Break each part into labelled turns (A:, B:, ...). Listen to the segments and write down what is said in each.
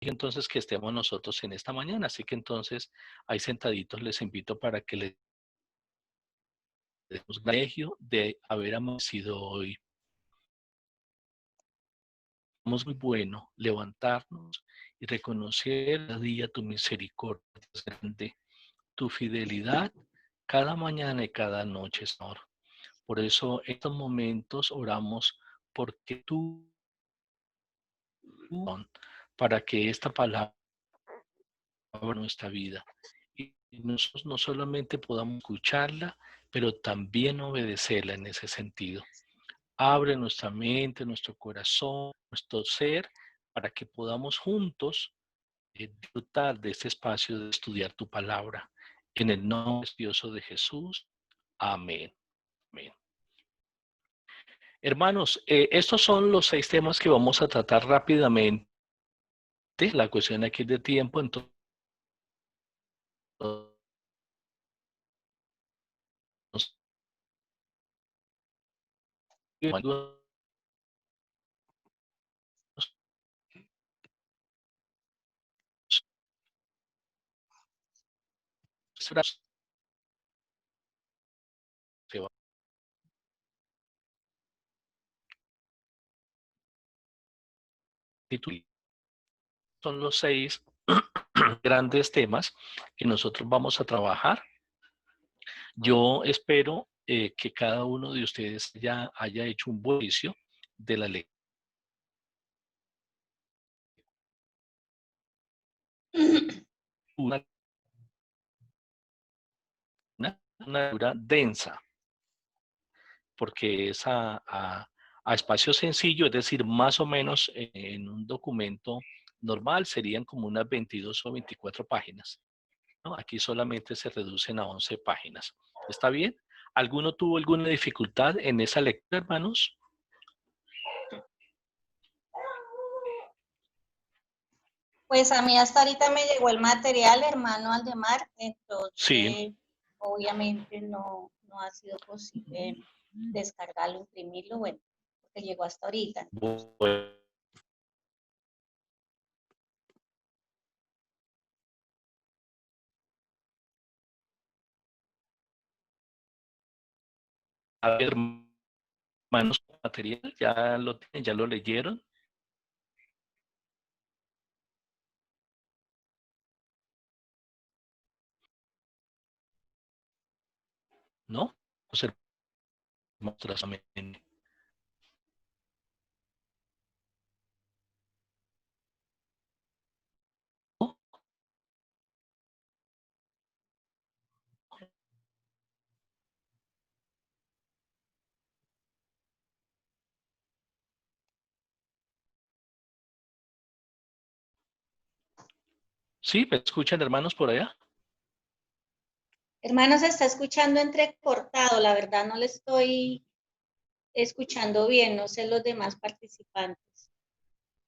A: entonces que estemos nosotros en esta mañana. Así que entonces, ahí sentaditos les invito para que les demos privilegio de haber amanecido hoy. Es muy bueno levantarnos y reconocer cada día tu misericordia es grande, tu fidelidad cada mañana y cada noche, Señor. Por eso en estos momentos oramos porque tú, para que esta palabra abra nuestra vida y nosotros no solamente podamos escucharla, pero también obedecerla en ese sentido. Abre nuestra mente, nuestro corazón, nuestro ser, para que podamos juntos disfrutar de este espacio de estudiar tu palabra. En el nombre precioso de Jesús. Amén. Amén. Hermanos, estos son los 6 temas que vamos a tratar rápidamente. La cuestión aquí es de tiempo, entonces son los 6 grandes temas que nosotros vamos a trabajar. Yo espero que cada uno de ustedes ya haya hecho un buen juicio de la lectura. Una lectura densa, porque es a espacio sencillo, es decir, más o menos en un documento normal serían como unas 22 o 24 páginas, ¿no? Aquí solamente se reducen a 11 páginas. ¿Está bien? ¿Alguno tuvo alguna dificultad en esa lectura, hermanos?
B: Pues a mí hasta ahorita me llegó el material, hermano Aldemar,
A: Sí.
B: entonces obviamente no ha sido posible descargarlo, imprimirlo, bueno, porque llegó hasta ahorita.
A: Bueno. A ver, hermanos, material, ¿ya lo tienen? ¿Ya lo leyeron? ¿No? Pues ¿no? ¿Sí? ¿Me escuchan, hermanos, por allá?
B: Hermano, se está escuchando entrecortado, la verdad no le estoy escuchando bien, no sé los demás participantes.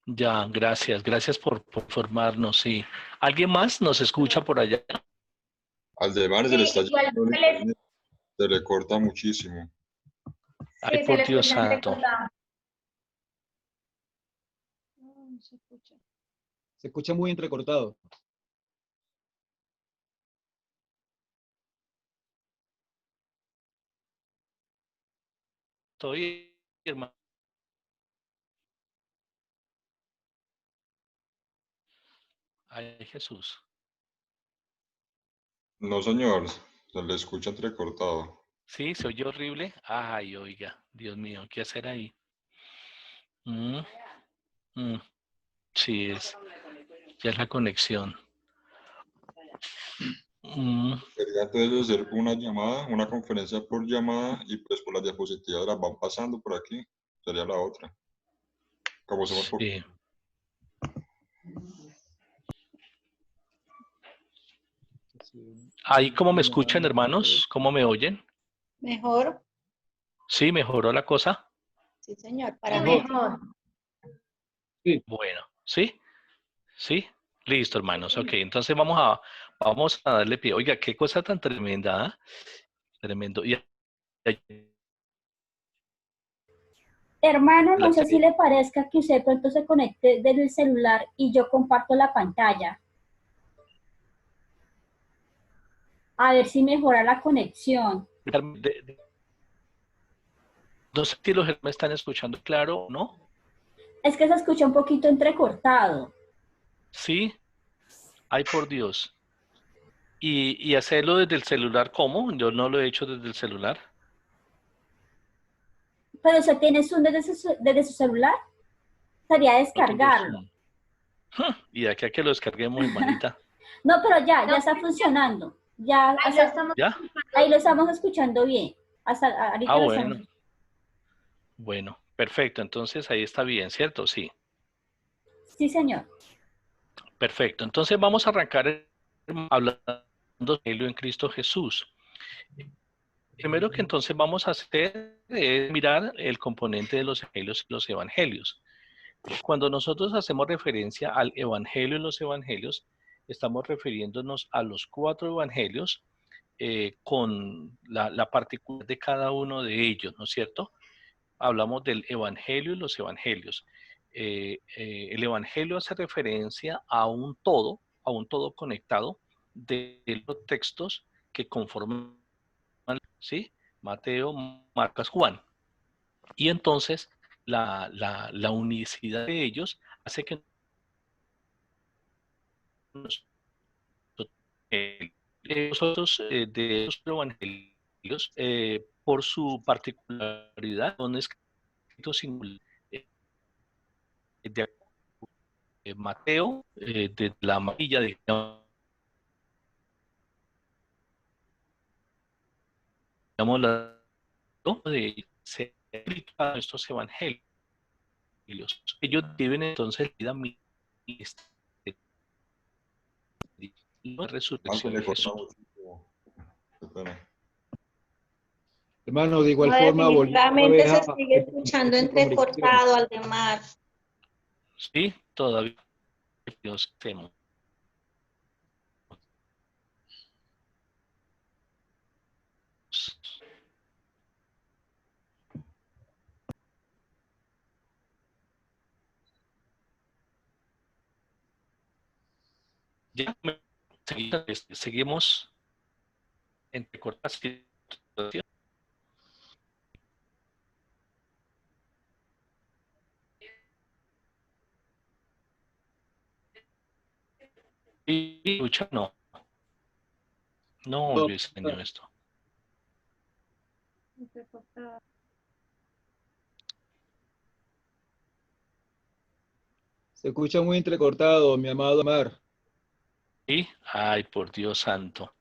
A: Ya, gracias. Gracias por formarnos, sí. ¿Alguien más nos escucha por allá?
C: Aldemar se le está yendo el internet, se le corta muchísimo.
A: Ay,
B: Sí, se
A: por
B: le
A: Dios
B: escucha
A: santo.
B: entrecortado.
D: Se escucha muy entrecortado.
A: Estoy, hermano. Ay, Jesús.
C: No, señor, se le escucha entrecortado.
A: Sí, se oye horrible. Ay, oiga, Dios mío, ¿qué hacer ahí? Mm, mm, sí, ya es la conexión.
C: Quería entonces hacer una llamada, una conferencia por llamada y pues por las diapositivas las van pasando por aquí. Sería la otra. Como somos por...
A: Sí. Ahí, ¿cómo me escuchan, hermanos? ¿Cómo me oyen?
B: Mejor,
A: Sí, mejoró la cosa.
B: sí señor, para
D: Mejor.
B: mejor.
D: Sí.
A: Bueno, ¿sí? ¿Sí? Listo, hermanos. Ok, entonces vamos a darle pie. Oiga, qué cosa tan tremenda, ¿ah? Tremendo.
E: Hermano,
A: La
E: no sé si
A: serie.
E: le parezca que usted de pronto se conecte desde el celular y yo comparto la pantalla. A ver si mejora la conexión.
A: No sé si los me están escuchando claro o no.
E: Es que se escucha un poquito entrecortado.
A: Sí, ay por Dios. Y hacerlo desde el celular, ¿cómo? Yo no lo he hecho desde el celular.
E: Pero usted tiene Zoom desde su celular. Sería
A: No tengo
E: descargarlo.
A: Zoom. Y de aquí a que lo descarguemos, hermanita.
E: No, pero ya está funcionando. Ya,
B: Ahí lo estamos
A: ¿Ya?
E: ahí lo
B: escuchando
E: estamos escuchando bien. Hasta
A: Ah,
E: ahorita lo estamos.
A: bueno. Bueno, perfecto. Entonces ahí está bien, ¿cierto? Sí.
E: Sí, señor.
A: Perfecto. Entonces vamos a arrancar hablando del Evangelio en Cristo Jesús. Primero que entonces vamos a hacer es mirar el componente de los evangelios y los evangelios. Cuando nosotros hacemos referencia al evangelio y los evangelios, estamos refiriéndonos a los 4 evangelios con la particularidad de cada uno de ellos, ¿no es cierto? Hablamos del evangelio y los evangelios. El evangelio hace referencia a un todo conectado de los textos que conforman, ¿sí? Mateo, Marcos, Juan. Y entonces la unicidad de ellos hace que nosotros de esos evangelios, por su particularidad, son escritos singulares. De Mateo, de la amarilla, digamos, de estos evangelios. Ellos viven entonces la vida ministerial y la
C: Ah, se
A: resurrección de
C: le corta
A: Jesús.
C: muchísimo. Qué pena.
D: Hermano, de
B: No,
D: igual forma, volviendo otra
B: definitivamente
D: vez
B: se
D: a
B: sigue escuchando
D: esta comunicación.
B: entrecortado, Aldemar.
A: Sí, todavía Dios temo. Ya seguimos entre cortas situaciones. Y lucha, no. No,
D: No,
A: yo enseño esto.
D: se escucha muy entrecortado, mi amado Amar.
A: ¿Sí? Ay, por Dios santo.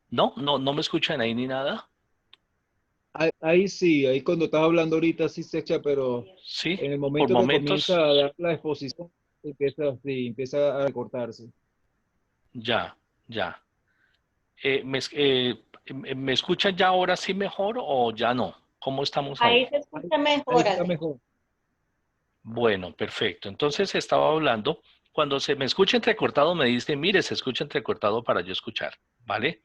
A: No me escuchan ahí ni nada.
D: Ahí sí, ahí cuando estás hablando ahorita sí se echa, pero
A: Sí,
D: en el
A: por
D: momento que comienza
A: momentos,
D: a dar la exposición, empieza a recortarse.
A: ya, ya. ¿Me escuchan ya ahora sí mejor o ya no? ¿Cómo estamos
B: Ahí
A: ahí?
B: se escucha
D: Ahí
B: mejor,
D: está
B: Aldemar.
D: mejor.
A: Bueno, perfecto. Entonces estaba hablando, cuando se me escucha entrecortado me dice, mire, se escucha entrecortado para yo escuchar, ¿vale?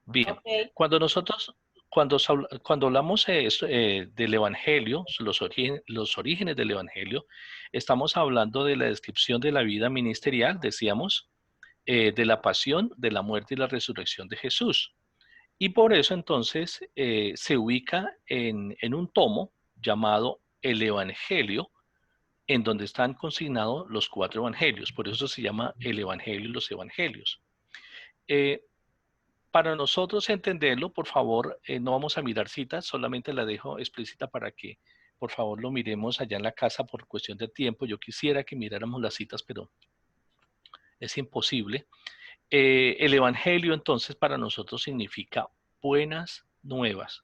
A: Bien,
B: Ok.
A: cuando nosotros, cuando hablamos del Evangelio, los orígenes del Evangelio, estamos hablando de la descripción de la vida ministerial, decíamos, de la pasión, de la muerte y la resurrección de Jesús. Y por eso entonces se ubica en un tomo llamado el Evangelio, en donde están consignados los 4 evangelios. Por eso se llama el Evangelio y los evangelios. Eh, para nosotros entenderlo, por favor, no vamos a mirar citas, solamente la dejo explícita para que, por favor, lo miremos allá en la casa por cuestión de tiempo. Yo quisiera que miráramos las citas, pero es imposible. El Evangelio, entonces, para nosotros significa buenas nuevas.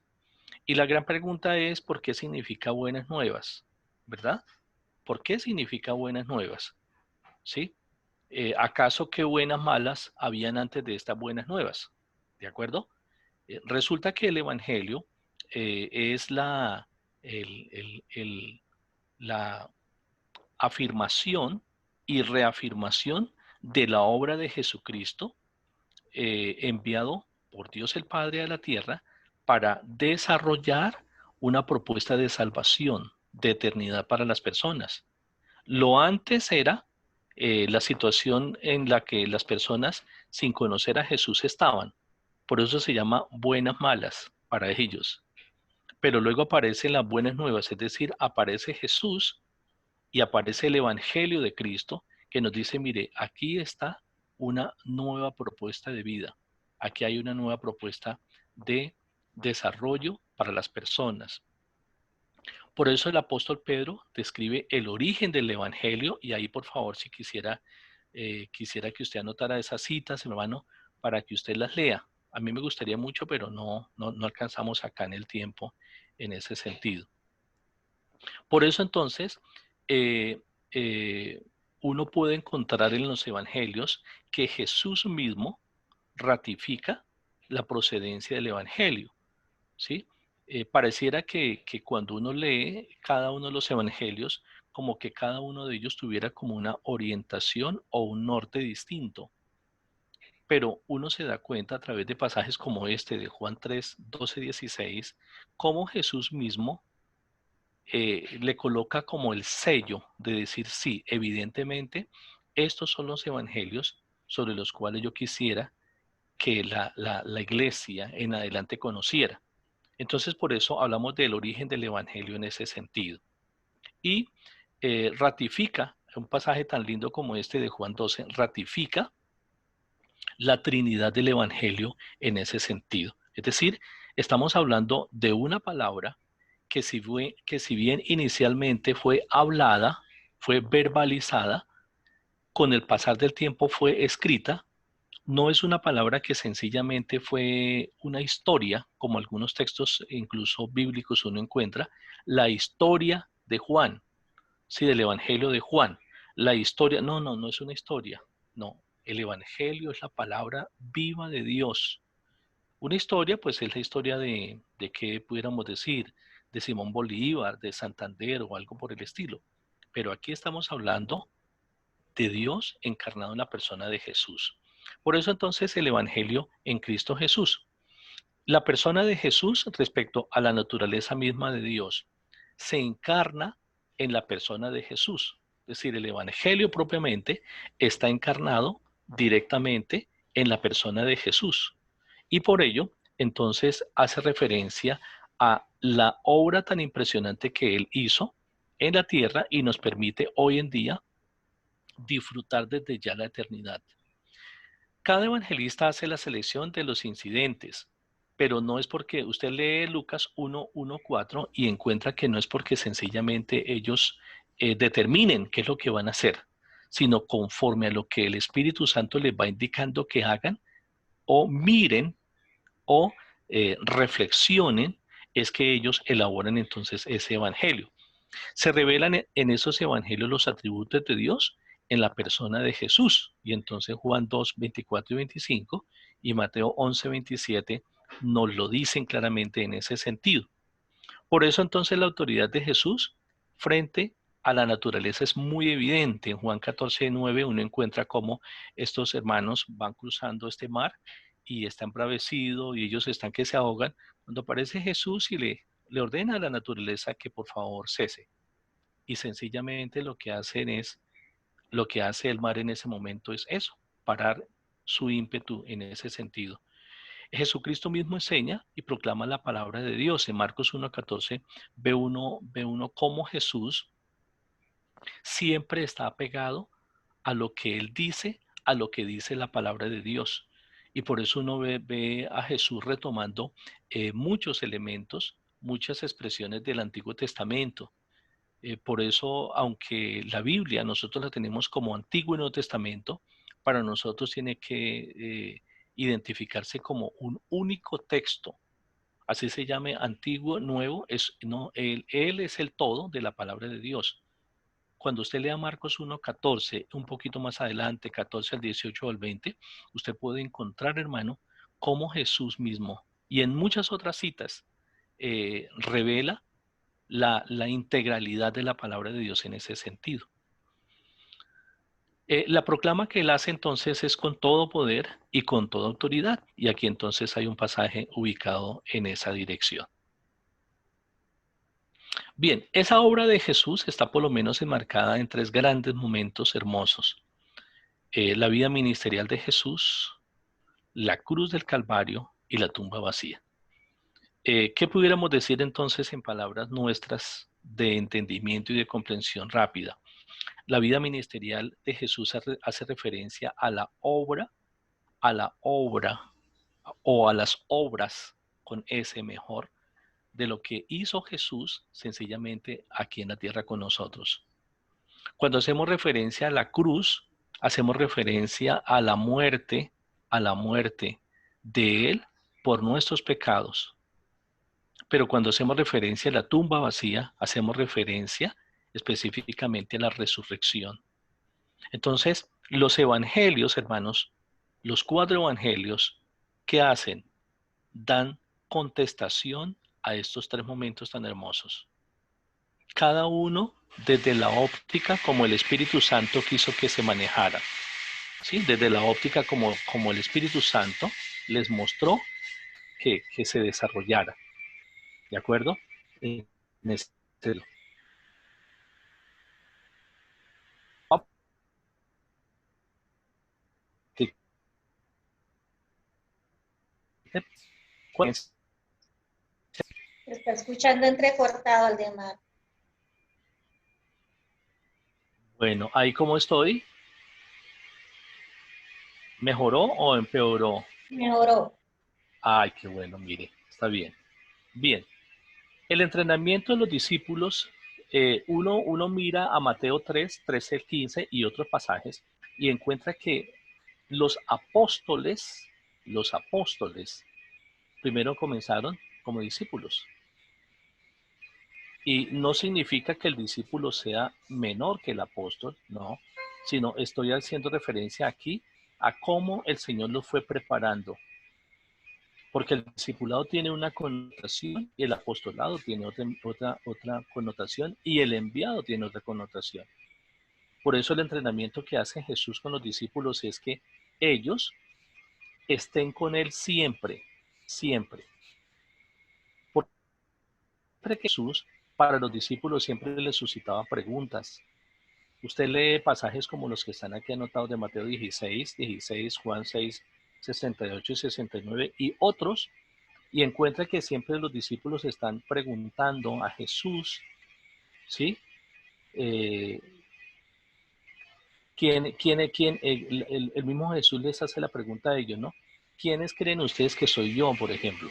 A: Y la gran pregunta es, ¿por qué significa buenas nuevas? ¿Verdad? ¿Por qué significa buenas nuevas? ¿Sí? ¿Acaso qué buenas malas habían antes de estas buenas nuevas? ¿De acuerdo? Resulta que el Evangelio es la afirmación y reafirmación de la obra de Jesucristo enviado por Dios el Padre a la tierra para desarrollar una propuesta de salvación, de eternidad para las personas. Lo antes era la situación en la que las personas sin conocer a Jesús estaban. Por eso se llama buenas malas para ellos. Pero luego aparecen las buenas nuevas, es decir, aparece Jesús y aparece el Evangelio de Cristo que nos dice, mire, aquí está una nueva propuesta de vida. Aquí hay una nueva propuesta de desarrollo para las personas. Por eso el apóstol Pedro describe el origen del Evangelio, y ahí por favor si quisiera que usted anotara esas citas, hermano, para que usted las lea. A mí me gustaría mucho, pero no alcanzamos acá en el tiempo en ese sentido. Por eso entonces, eh, uno puede encontrar en los evangelios que Jesús mismo ratifica la procedencia del evangelio, ¿sí? Pareciera que cuando uno lee cada uno de los evangelios, como que cada uno de ellos tuviera como una orientación o un norte distinto. Pero uno se da cuenta a través de pasajes como este de Juan 3, 12, 16, cómo Jesús mismo le coloca como el sello de decir, sí, evidentemente, estos son los evangelios sobre los cuales yo quisiera que la iglesia en adelante conociera. Entonces, por eso hablamos del origen del evangelio en ese sentido. Y ratifica, un pasaje tan lindo como este de Juan 12, ratifica la Trinidad del evangelio en ese sentido. Es decir, estamos hablando de una palabra que si bien inicialmente fue hablada, fue verbalizada, con el pasar del tiempo fue escrita, no es una palabra que sencillamente fue una historia, como algunos textos incluso bíblicos uno encuentra, la historia de Juan, sí, del Evangelio de Juan. La historia, no es una historia, no, el Evangelio es la palabra viva de Dios. Una historia, pues es la historia de qué pudiéramos decir, de Simón Bolívar, de Santander o algo por el estilo. Pero aquí estamos hablando de Dios encarnado en la persona de Jesús. Por eso entonces el Evangelio en Cristo Jesús. La persona de Jesús respecto a la naturaleza misma de Dios se encarna en la persona de Jesús. Es decir, el Evangelio propiamente está encarnado directamente en la persona de Jesús. Y por ello, entonces, hace referencia a la obra tan impresionante que Él hizo en la tierra y nos permite hoy en día disfrutar desde ya la eternidad. Cada evangelista hace la selección de los incidentes, pero no es porque usted lee Lucas 1:1-4 y encuentra que no es porque sencillamente ellos determinen qué es lo que van a hacer, sino conforme a lo que el Espíritu Santo les va indicando que hagan o miren o reflexionen, es que ellos elaboran entonces ese evangelio. Se revelan en esos evangelios los atributos de Dios en la persona de Jesús. Y entonces Juan 2, 24 y 25 y Mateo 11, 27 nos lo dicen claramente en ese sentido. Por eso entonces la autoridad de Jesús frente a la naturaleza es muy evidente. En Juan 14, 9 uno encuentra cómo estos hermanos van cruzando este mar y está embravecido y ellos están que se ahogan, cuando aparece Jesús y le ordena a la naturaleza que por favor cese. Y sencillamente lo que hace el mar en ese momento es eso, parar su ímpetu en ese sentido. Jesucristo mismo enseña y proclama la palabra de Dios. En Marcos 1:14 ve uno cómo Jesús siempre está apegado a lo que Él dice, a lo que dice la palabra de Dios. Y por eso uno ve a Jesús retomando muchos elementos, muchas expresiones del Antiguo Testamento. Por eso, aunque la Biblia nosotros la tenemos como Antiguo y Nuevo Testamento, para nosotros tiene que identificarse como un único texto. Así se llame Antiguo, Nuevo, él es el todo de la palabra de Dios. Cuando usted lea Marcos 1:14, un poquito más adelante, 14 al 18 o al 20, usted puede encontrar, hermano, cómo Jesús mismo, y en muchas otras citas, revela la integralidad de la palabra de Dios en ese sentido. La proclama que él hace entonces es con todo poder y con toda autoridad. Y aquí entonces hay un pasaje ubicado en esa dirección. Bien, esa obra de Jesús está por lo menos enmarcada en 3 grandes momentos hermosos. La vida ministerial de Jesús, la cruz del Calvario y la tumba vacía. ¿Qué pudiéramos decir entonces en palabras nuestras de entendimiento y de comprensión rápida? La vida ministerial de Jesús hace referencia a la obra o a las obras con S mejor, de lo que hizo Jesús sencillamente aquí en la tierra con nosotros. Cuando hacemos referencia a la cruz, hacemos referencia a la muerte de Él por nuestros pecados. Pero cuando hacemos referencia a la tumba vacía, hacemos referencia específicamente a la resurrección. Entonces, los evangelios, hermanos, los 4 evangelios, ¿qué hacen? Dan contestación a estos 3 momentos tan hermosos. Cada uno desde la óptica como el Espíritu Santo quiso que se manejara. ¿Sí? Desde la óptica como el Espíritu Santo les mostró que se desarrollara. ¿De acuerdo? En este,
B: Se está escuchando entrecortado, Aldemar.
A: Bueno, ahí como estoy, ¿mejoró o empeoró?
B: Mejoró.
A: Ay, qué bueno, mire, está bien. Bien, el entrenamiento de los discípulos, uno mira a Mateo 3, 13 al 15 y otros pasajes y encuentra que los apóstoles, primero comenzaron como discípulos. Y no significa que el discípulo sea menor que el apóstol, no, sino estoy haciendo referencia aquí a cómo el Señor los fue preparando. Porque el discipulado tiene una connotación y el apostolado tiene otra connotación y el enviado tiene otra connotación. Por eso el entrenamiento que hace Jesús con los discípulos es que ellos estén con Él siempre, siempre. Porque Jesús para los discípulos siempre les suscitaba preguntas. Usted lee pasajes como los que están aquí anotados de Mateo 16, Juan 6, 68 y 69 y otros, y encuentra que siempre los discípulos están preguntando a Jesús, ¿sí? El mismo Jesús les hace la pregunta a ellos, ¿no? ¿Quiénes creen ustedes que soy yo, por ejemplo?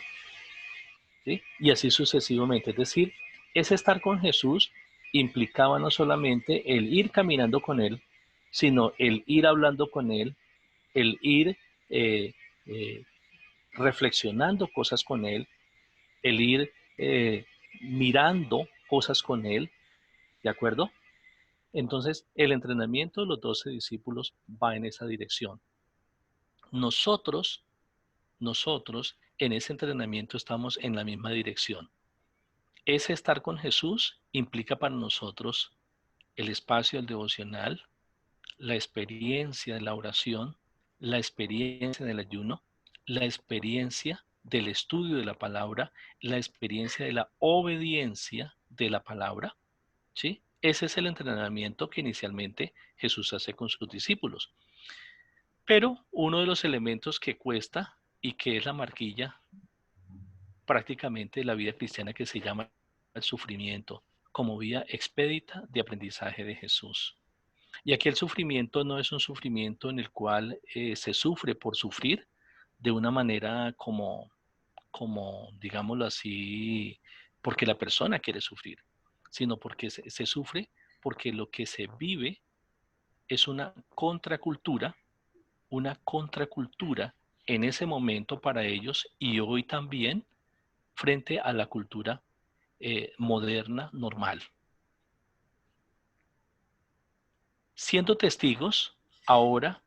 A: ¿Sí? Y así sucesivamente. Es decir, ese estar con Jesús implicaba no solamente el ir caminando con Él, sino el ir hablando con Él, el ir eh, eh, reflexionando cosas con Él, el ir mirando cosas con Él, ¿de acuerdo? Entonces, el entrenamiento de los 12 discípulos va en esa dirección. Nosotros en ese entrenamiento estamos en la misma dirección. Ese estar con Jesús implica para nosotros el espacio del devocional, la experiencia de la oración, la experiencia del ayuno, la experiencia del estudio de la palabra, la experiencia de la obediencia de la palabra, ¿sí? Ese es el entrenamiento que inicialmente Jesús hace con sus discípulos. Pero uno de los elementos que cuesta y que es la marquilla prácticamente de la vida cristiana que se llama el sufrimiento como vía expedita de aprendizaje de Jesús. Y aquí el sufrimiento no es un sufrimiento en el cual se sufre por sufrir de una manera como digámoslo así, porque la persona quiere sufrir, sino porque se sufre porque lo que se vive es una contracultura en ese momento para ellos y hoy también frente a la cultura moderna normal. Siendo testigos, ahora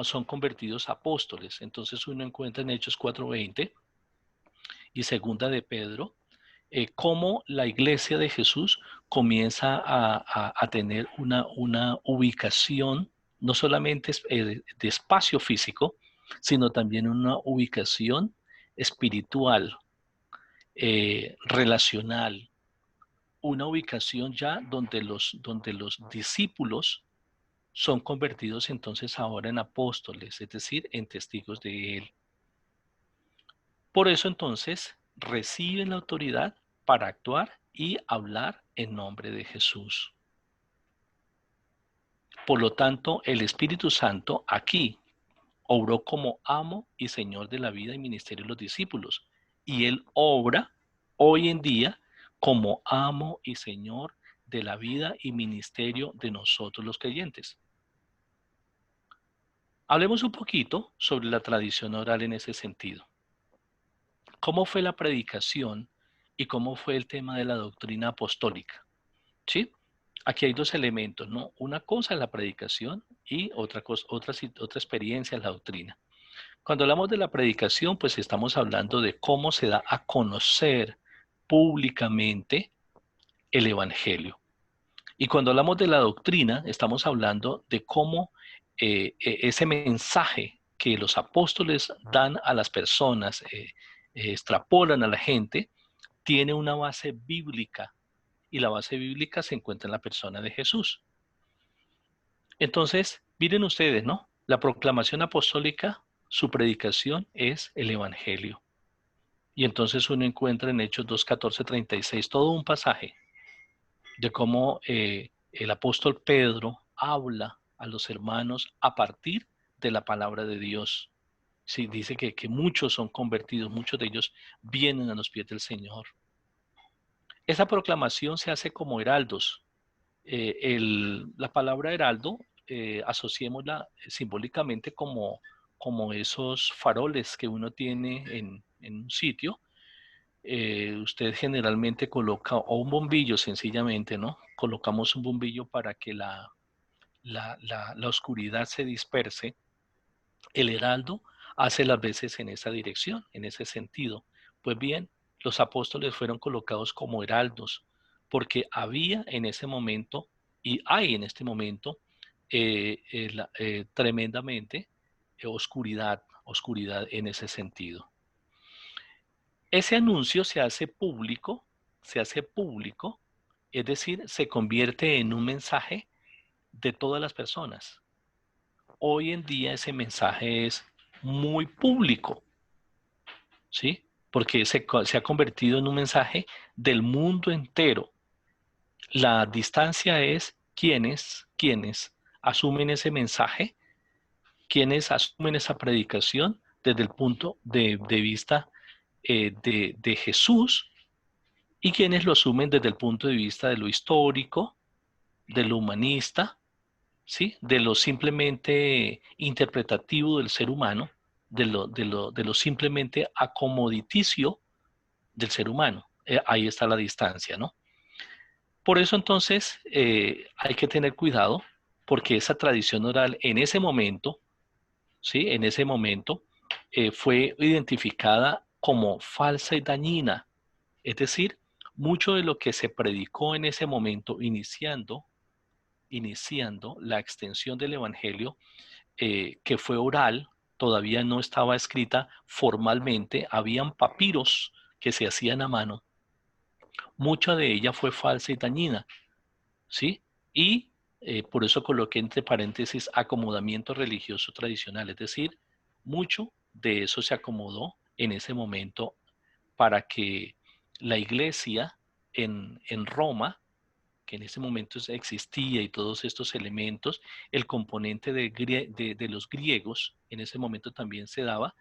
A: son convertidos a apóstoles. Entonces uno encuentra en Hechos 4:20 y segunda de Pedro, cómo la iglesia de Jesús comienza a tener una ubicación, no solamente de espacio físico, sino también una ubicación espiritual, relacional, una ubicación ya donde los discípulos son convertidos entonces ahora en apóstoles, es decir, en testigos de él. Por eso entonces reciben la autoridad para actuar y hablar en nombre de Jesús. Por lo tanto, el Espíritu Santo aquí obró como amo y señor de la vida y ministerio de los discípulos. Y él obra hoy en día como amo y señor de la vida y ministerio de nosotros los creyentes. Hablemos un poquito sobre la tradición oral en ese sentido. ¿Cómo fue la predicación y cómo fue el tema de la doctrina apostólica? ¿Sí? Aquí hay dos elementos, ¿no? Una cosa es la predicación y otra experiencia es la doctrina. Cuando hablamos de la predicación, pues estamos hablando de cómo se da a conocer públicamente el Evangelio. Y cuando hablamos de la doctrina, estamos hablando de cómo ese mensaje que los apóstoles dan a las personas, extrapolan a la gente, tiene una base bíblica. Y la base bíblica se encuentra en la persona de Jesús. Entonces, miren ustedes, ¿no? La proclamación apostólica, su predicación es el Evangelio. Y entonces uno encuentra en Hechos 2, 14, 36 todo un pasaje de cómo el apóstol Pedro habla a los hermanos a partir de la palabra de Dios. Sí, dice que muchos son convertidos, muchos de ellos vienen a los pies del Señor. Esa proclamación se hace como heraldos. La palabra heraldo, asociémosla simbólicamente como esos faroles que uno tiene en un sitio. Usted generalmente coloca, o un bombillo sencillamente, ¿no? Colocamos un bombillo para que la oscuridad se disperse. El heraldo hace las veces en esa dirección, en ese sentido. Pues bien, los apóstoles fueron colocados como heraldos, porque había en ese momento, y hay en este momento, tremendamente oscuridad en ese sentido. Ese anuncio se hace público, es decir, se convierte en un mensaje de todas las personas. Hoy en día ese mensaje es muy público, ¿sí? Porque se ha convertido en un mensaje del mundo entero. La distancia es quienes asumen ese mensaje, quienes asumen esa predicación desde el punto de vista de Jesús y quienes lo asumen desde el punto de vista de lo histórico, de lo humanista, ¿sí? De lo simplemente interpretativo del ser humano, de lo simplemente acomoditicio del ser humano. Ahí está la distancia, ¿no? Por eso entonces hay que tener cuidado porque esa tradición oral en ese momento, ¿sí? En ese momento fue identificada como falsa y dañina. Es decir, mucho de lo que se predicó en ese momento, iniciando la extensión del Evangelio, que fue oral, todavía no estaba escrita formalmente, habían papiros que se hacían a mano. Mucha de ella fue falsa y dañina, ¿sí? Y por eso coloqué entre paréntesis acomodamiento religioso tradicional, es decir, mucho de eso se acomodó en ese momento para que la iglesia en Roma, que en ese momento existía y todos estos elementos, el componente de los griegos en ese momento también se daba,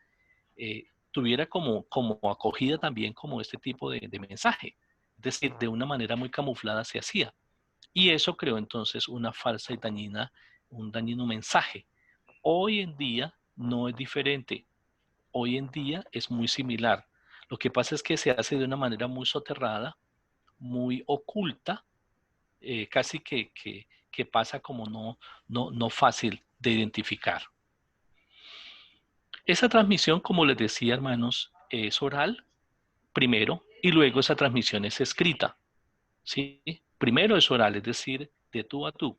A: tuviera como acogida también como este tipo de mensaje. Es decir, de una manera muy camuflada se hacía. Y eso creó entonces una falsa y un dañino mensaje. Hoy en día no es diferente. Hoy en día es muy similar. Lo que pasa es que se hace de una manera muy soterrada, muy oculta, casi que pasa como no fácil de identificar. Esa transmisión, como les decía, hermanos, es oral primero y luego esa transmisión es escrita. ¿Sí? Primero es oral, es decir, de tú a tú.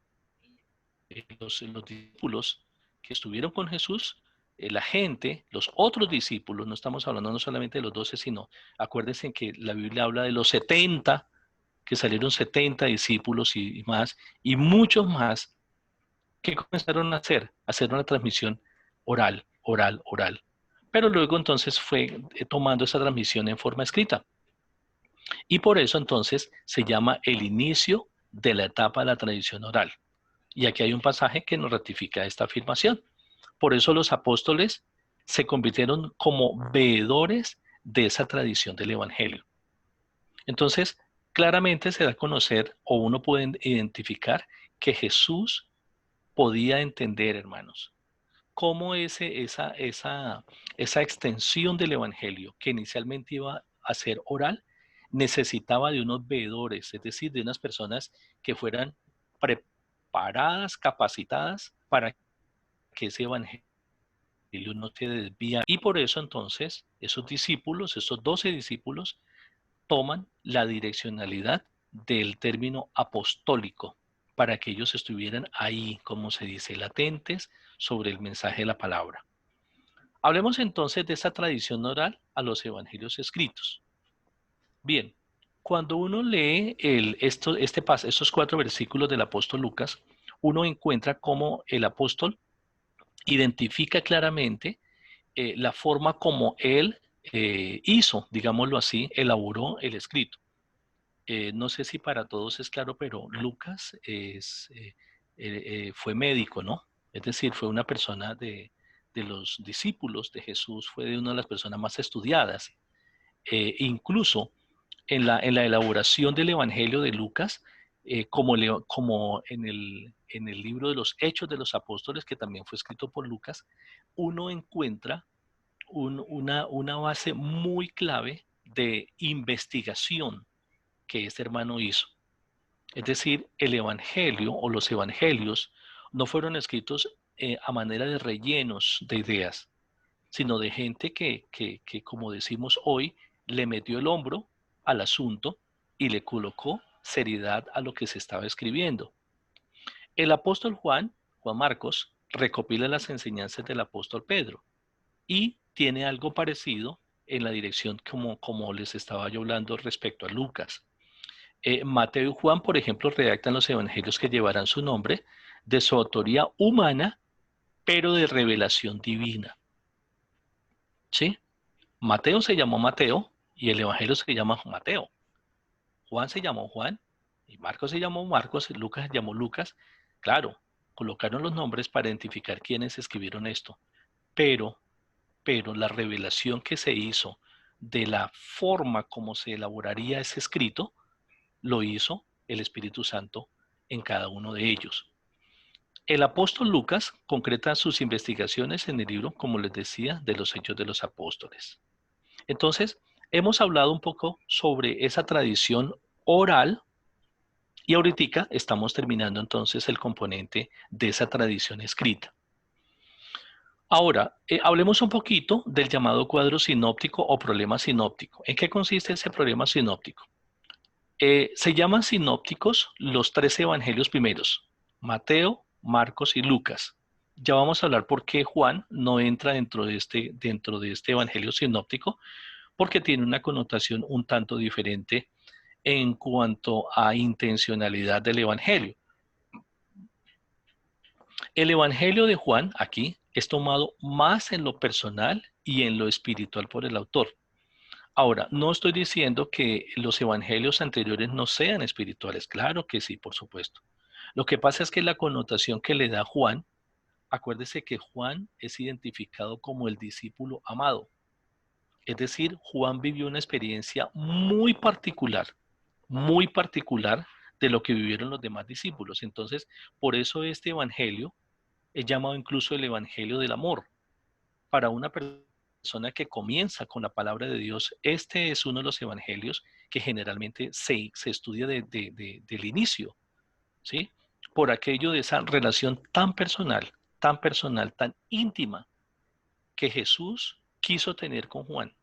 A: Los discípulos que estuvieron con Jesús, la gente, los otros discípulos, no estamos hablando no solamente de los 12, sino acuérdense que la Biblia habla de los 70 que salieron 70 discípulos y más, y muchos más, que comenzaron a hacer una transmisión oral, oral, oral. Pero luego entonces fue tomando esa transmisión en forma escrita. Y por eso entonces se llama el inicio de la etapa de la tradición oral. Y aquí hay un pasaje que nos ratifica esta afirmación. Por eso los apóstoles se convirtieron como veedores de esa tradición del Evangelio. Entonces, claramente se da a conocer, o uno puede identificar, que Jesús podía entender, hermanos, cómo esa extensión del Evangelio, que inicialmente iba a ser oral, necesitaba de unos veedores, es decir, de unas personas que fueran preparadas, capacitadas para que ese Evangelio no se desvía. Y por eso entonces esos discípulos, esos 12 discípulos, toman la direccionalidad del término apostólico para que ellos estuvieran ahí, como se dice, latentes sobre el mensaje de la palabra. Hablemos entonces de esa tradición oral a los evangelios escritos. Bien, cuando uno lee estos 4 versículos del apóstol Lucas, uno encuentra cómo el apóstol identifica claramente la forma como él hizo, digámoslo así, elaboró el escrito. No sé si para todos es claro, pero Lucas fue médico, ¿no? Es decir, fue una persona de los discípulos de Jesús, fue de una de las personas más estudiadas. Incluso en la elaboración del Evangelio de Lucas, como en el libro de los Hechos de los Apóstoles, que también fue escrito por Lucas, uno encuentra una base muy clave de investigación que este hermano hizo. Es decir, el Evangelio o los Evangelios no fueron escritos a manera de rellenos de ideas, sino de gente que, como decimos hoy, le metió el hombro al asunto y le colocó seriedad a lo que se estaba escribiendo. El apóstol Juan Marcos, recopila las enseñanzas del apóstol Pedro y tiene algo parecido en la dirección como les estaba yo hablando respecto a Lucas. Mateo y Juan, por ejemplo, redactan los evangelios que llevarán su nombre de su autoría humana, pero de revelación divina. ¿Sí? Mateo se llamó Mateo y el evangelio se llama Mateo. Juan se llamó Juan y Marcos se llamó Marcos y Lucas se llamó Lucas. Claro, colocaron los nombres para identificar quiénes escribieron esto, pero la revelación que se hizo de la forma como se elaboraría ese escrito, lo hizo el Espíritu Santo en cada uno de ellos. El apóstol Lucas concreta sus investigaciones en el libro, como les decía, de los Hechos de los Apóstoles. Entonces, hemos hablado un poco sobre esa tradición oral y ahorita estamos terminando entonces el componente de esa tradición escrita. Ahora, hablemos un poquito del llamado cuadro sinóptico o problema sinóptico. ¿En qué consiste ese problema sinóptico? Se llaman sinópticos los 3 evangelios primeros, Mateo, Marcos y Lucas. Ya vamos a hablar por qué Juan no entra dentro de este evangelio sinóptico, porque tiene una connotación un tanto diferente en cuanto a intencionalidad del evangelio. El evangelio de Juan aquí es tomado más en lo personal y en lo espiritual por el autor. Ahora, no estoy diciendo que los evangelios anteriores no sean espirituales. Claro que sí, por supuesto. Lo que pasa es que la connotación que le da Juan, acuérdese que Juan es identificado como el discípulo amado. Es decir, Juan vivió una experiencia muy particular de lo que vivieron los demás discípulos. Entonces, por eso este evangelio es llamado incluso el evangelio del amor. Para una persona que comienza con la palabra de Dios, este es uno de los evangelios que generalmente se estudia del inicio, ¿sí? Por aquello de esa relación tan personal, tan íntima que Jesús quiso tener con Juan,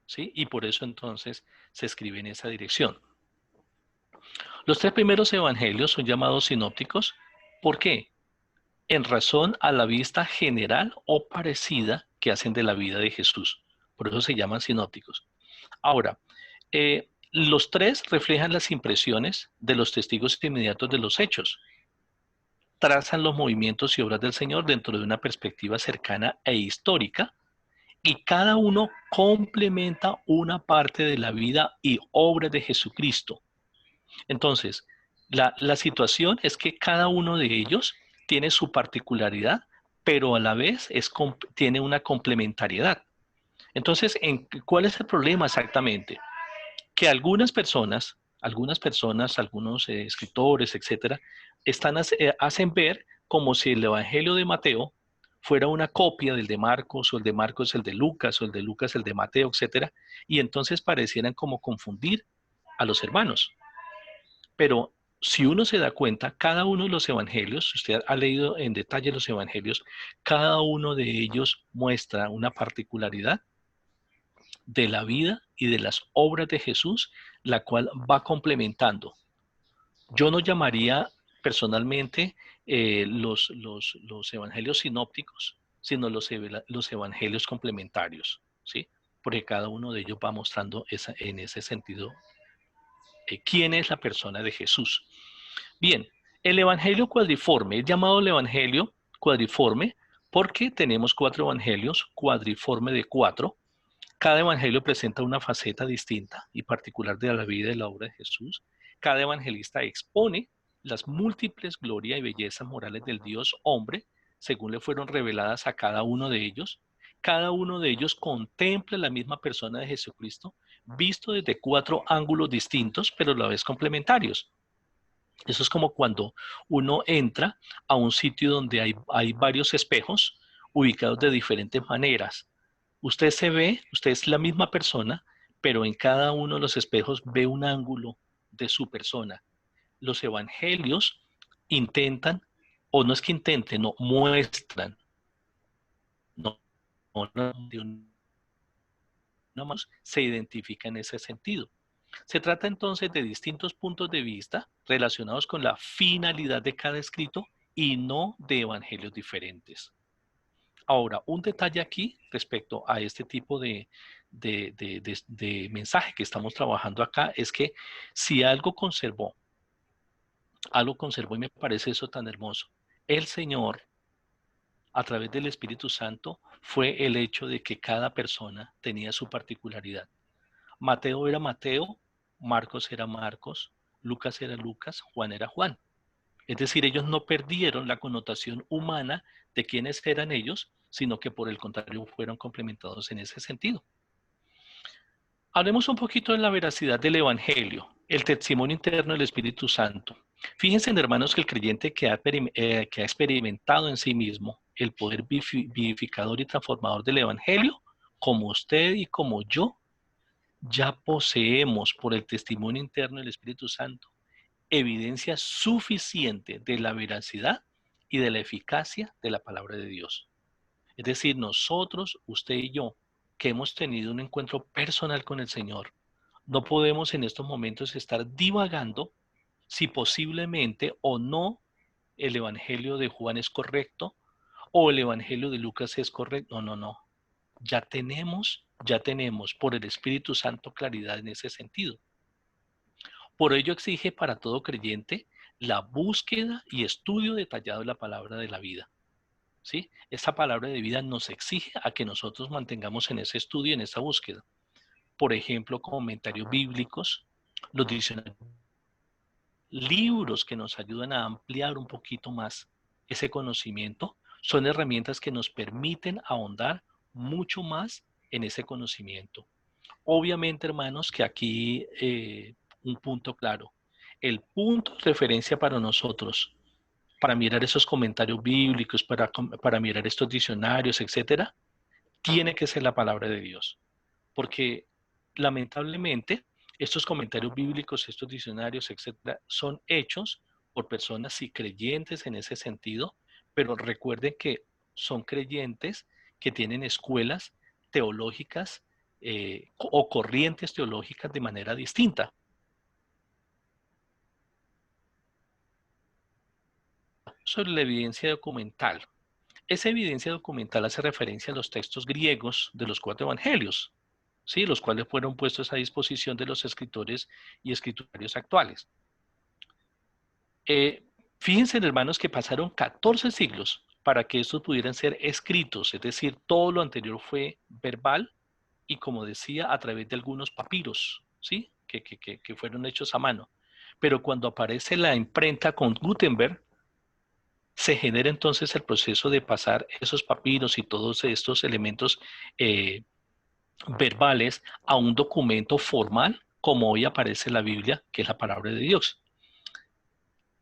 A: ¿sí? Y por eso entonces se escribe en esa dirección. Los 3 primeros evangelios son llamados sinópticos. ¿Por qué? En razón a la vista general o parecida que hacen de la vida de Jesús. Por eso se llaman sinópticos. Ahora, Los tres reflejan las impresiones de los testigos inmediatos de los hechos. Trazan los movimientos y obras del Señor dentro de una perspectiva cercana e histórica, y cada uno complementa una parte de la vida y obra de Jesucristo. Entonces, la situación es que cada uno de ellos tiene su particularidad, pero a la vez tiene una complementariedad. Entonces, ¿cuál es el problema exactamente? Que algunos escritores, etcétera, hacen ver como si el Evangelio de Mateo fuera una copia del de Marcos, o el de Marcos el de Lucas, o el de Lucas el de Mateo, etcétera, y entonces parecieran como confundir a los hermanos. Pero si uno se da cuenta, cada uno de los evangelios, si usted ha leído en detalle los evangelios, cada uno de ellos muestra una particularidad de la vida y de las obras de Jesús, la cual va complementando. Yo no llamaría personalmente los evangelios sinópticos, sino los evangelios complementarios, ¿sí? Porque cada uno de ellos va mostrando en ese sentido quién es la persona de Jesús. Bien, el evangelio cuadriforme es llamado el evangelio cuadriforme porque tenemos 4 evangelios, cuadriforme de 4. Cada evangelio presenta una faceta distinta y particular de la vida y la obra de Jesús. Cada evangelista expone las múltiples glorias y bellezas morales del Dios hombre, según le fueron reveladas a cada uno de ellos. Cada uno de ellos contempla la misma persona de Jesucristo, visto desde 4 ángulos distintos, pero a la vez complementarios. Eso es como cuando uno entra a un sitio donde hay varios espejos ubicados de diferentes maneras. Usted es la misma persona, pero en cada uno de los espejos ve un ángulo de su persona. Los evangelios intentan, o no es que intenten, no, muestran, se identifica en ese sentido. Se trata entonces de distintos puntos de vista relacionados con la finalidad de cada escrito y no de evangelios diferentes. Ahora, un detalle aquí respecto a este tipo de mensaje que estamos trabajando acá es que si algo conservó y me parece eso tan hermoso, el Señor, a través del Espíritu Santo, fue el hecho de que cada persona tenía su particularidad. Mateo era Mateo, Marcos era Marcos, Lucas era Lucas, Juan era Juan. Es decir, ellos no perdieron la connotación humana de quiénes eran ellos, sino que por el contrario fueron complementados en ese sentido. Hablemos un poquito de la veracidad del Evangelio, el testimonio interno del Espíritu Santo. Fíjense, hermanos, que el creyente que ha experimentado en sí mismo el poder vivificador y transformador del Evangelio, como usted y como yo, ya poseemos por el testimonio interno del Espíritu Santo evidencia suficiente de la veracidad y de la eficacia de la palabra de Dios. Es decir, nosotros, usted y yo, que hemos tenido un encuentro personal con el Señor, no podemos en estos momentos estar divagando si posiblemente o no el Evangelio de Juan es correcto o el Evangelio de Lucas es correcto. No. Ya tenemos por el Espíritu Santo claridad en ese sentido. Por ello exige para todo creyente la búsqueda y estudio detallado de la palabra de la vida. ¿Sí? Esa palabra de vida nos exige a que nosotros mantengamos en ese estudio, en esa búsqueda. Por ejemplo, comentarios bíblicos, los diccionarios, libros que nos ayudan a ampliar un poquito más ese conocimiento, son herramientas que nos permiten ahondar mucho más en ese conocimiento. Obviamente, hermanos, que aquí un punto claro. El punto de referencia para nosotros, para mirar esos comentarios bíblicos, para mirar estos diccionarios, etcétera, tiene que ser la palabra de Dios. Porque lamentablemente estos comentarios bíblicos, estos diccionarios, etcétera, son hechos por personas sí creyentes en ese sentido, pero recuerden que son creyentes que tienen escuelas teológicas o corrientes teológicas de manera distinta. Sobre la evidencia documental. Esa evidencia documental hace referencia a los textos griegos de los 4 evangelios. ¿sí? Los cuales fueron puestos a disposición de los escritores y escriturios actuales. Fíjense, hermanos, que pasaron 14 siglos para que estos pudieran ser escritos, es decir, todo lo anterior fue verbal y, como decía, a través de algunos papiros, ¿sí? Que fueron hechos a mano. Pero cuando aparece la imprenta con Gutenberg, se genera entonces el proceso de pasar esos papiros y todos estos elementos verbales a un documento formal, como hoy aparece en la Biblia, que es la palabra de Dios.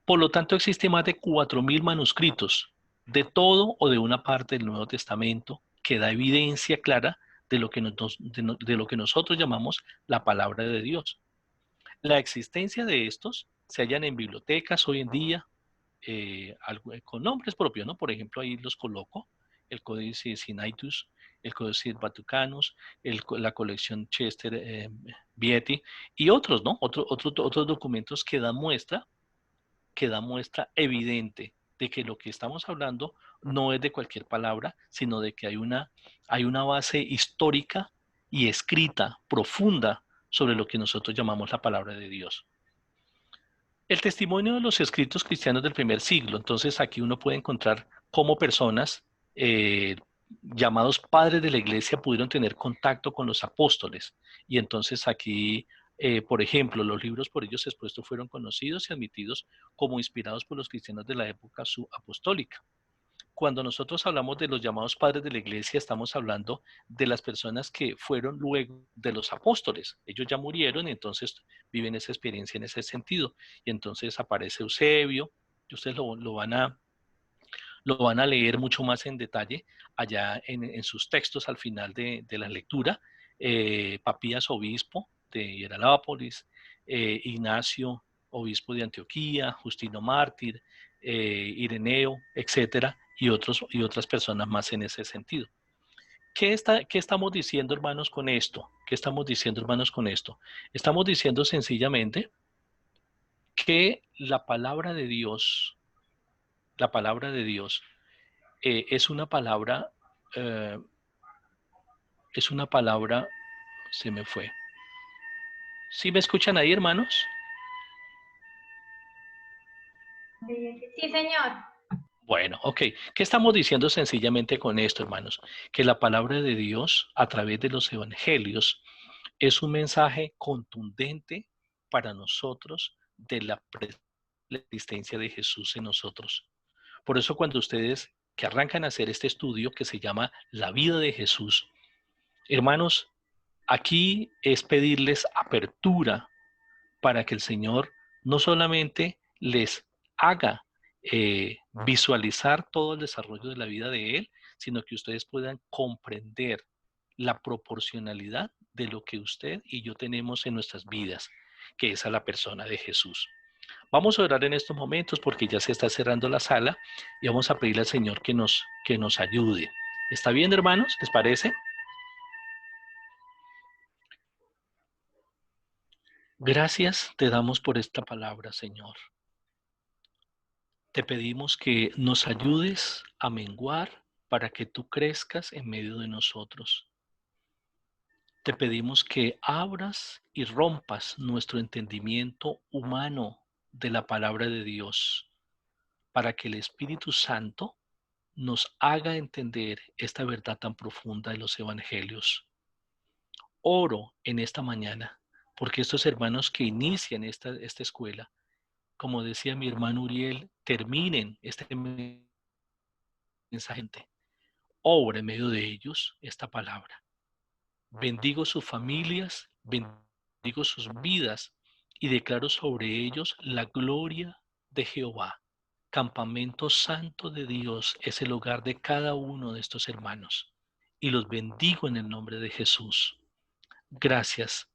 A: Por lo tanto, existe más de 4.000 manuscritos de todo o de una parte del Nuevo Testamento que da evidencia clara de lo que, de lo que nosotros llamamos la palabra de Dios. La existencia de estos se hallan en bibliotecas hoy en día, con nombres propios, ¿no? Por ejemplo, ahí los coloco, el Códice Sinaitus, el Códice Vaticanus, la colección Chester Beatty y otros, ¿no? Otros documentos que dan muestra evidente de que lo que estamos hablando no es de cualquier palabra, sino de que hay una base histórica y escrita profunda sobre lo que nosotros llamamos la palabra de Dios. El testimonio de los escritos cristianos del primer siglo. Entonces aquí uno puede encontrar cómo personas llamados padres de la iglesia pudieron tener contacto con los apóstoles. Y entonces aquí, por ejemplo, los libros por ellos expuestos fueron conocidos y admitidos como inspirados por los cristianos de la época subapostólica. Cuando nosotros hablamos de los llamados padres de la iglesia, estamos hablando de las personas que fueron luego de los apóstoles. Ellos ya murieron y entonces viven esa experiencia en ese sentido. Y entonces aparece Eusebio, y ustedes lo van a leer mucho más en detalle allá en sus textos al final de la lectura. Papías, obispo de Hierápolis, Ignacio, obispo de Antioquía, Justino mártir, Ireneo, etcétera, y otras personas más en ese sentido. ¿Qué estamos diciendo, hermanos, con esto? ¿Qué estamos diciendo, hermanos, con esto? Estamos diciendo sencillamente que la palabra de Dios es una palabra, se me fue. ¿Sí me escuchan ahí, hermanos?
F: Sí, señor.
A: Bueno, ok. ¿Qué estamos diciendo sencillamente con esto, hermanos? Que la palabra de Dios a través de los evangelios es un mensaje contundente para nosotros de la existencia de Jesús en nosotros. Por eso cuando ustedes que arrancan a hacer este estudio que se llama La vida de Jesús, hermanos, aquí es pedirles apertura para que el Señor no solamente les haga visualizar todo el desarrollo de la vida de Él, sino que ustedes puedan comprender la proporcionalidad de lo que usted y yo tenemos en nuestras vidas, que es a la persona de Jesús. Vamos a orar en estos momentos porque ya se está cerrando la sala y vamos a pedirle al Señor que nos ayude. ¿Está bien, hermanos? ¿Les parece? Gracias te damos por esta palabra, Señor. Te pedimos que nos ayudes a menguar para que tú crezcas en medio de nosotros. Te pedimos que abras y rompas nuestro entendimiento humano de la palabra de Dios, para que el Espíritu Santo nos haga entender esta verdad tan profunda de los evangelios. Oro en esta mañana, porque estos hermanos que inician esta escuela, como decía mi hermano Uriel, terminen este mensaje. Obra en medio de ellos esta palabra. Bendigo sus familias, bendigo sus vidas y declaro sobre ellos la gloria de Jehová. Campamento santo de Dios es el hogar de cada uno de estos hermanos y los bendigo en el nombre de Jesús. Gracias.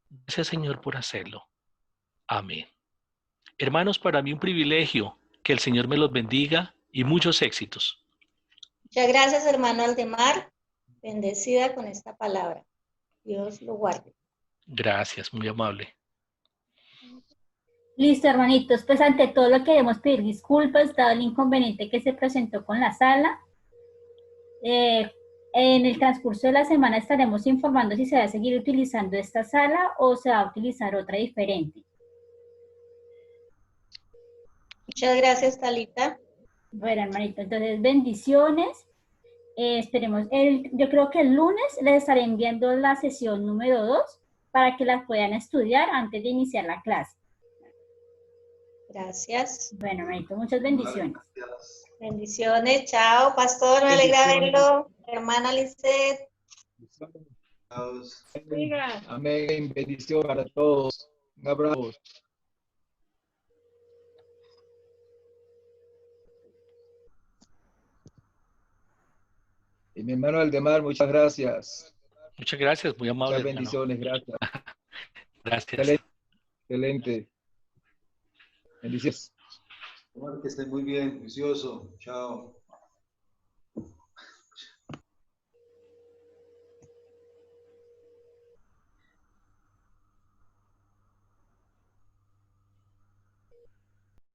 A: Gracias, Señor, por hacerlo. Amén. Hermanos, para mí un privilegio. Que el Señor me los bendiga y muchos éxitos.
B: Muchas gracias, hermano Aldemar. Bendecida con esta palabra. Dios lo guarde.
A: Gracias, muy amable.
E: Listo, hermanitos. Pues ante todo lo queremos pedir disculpas, dado el inconveniente que se presentó con la sala. en el transcurso de la semana estaremos informando si se va a seguir utilizando esta sala o se va a utilizar otra diferente.
B: Muchas gracias, Talita.
E: Bueno, hermanito, entonces bendiciones. Esperemos, yo creo que el lunes les estaré enviando la sesión número 2 para que las puedan estudiar antes de iniciar la clase.
B: Gracias.
E: Bueno, hermanito, muchas bendiciones.
B: Bendiciones. Chao, pastor. Me alegra verlo. Hermana Lisset.
D: Amén. Bendición para todos. Un abrazo. Y mi hermano Aldemar, muchas gracias.
A: Muchas gracias, muy amable.
D: Muchas bendiciones, gracias.
A: Gracias.
D: Excelente. Bendiciones.
G: Que estén muy bien, juicioso. Chao.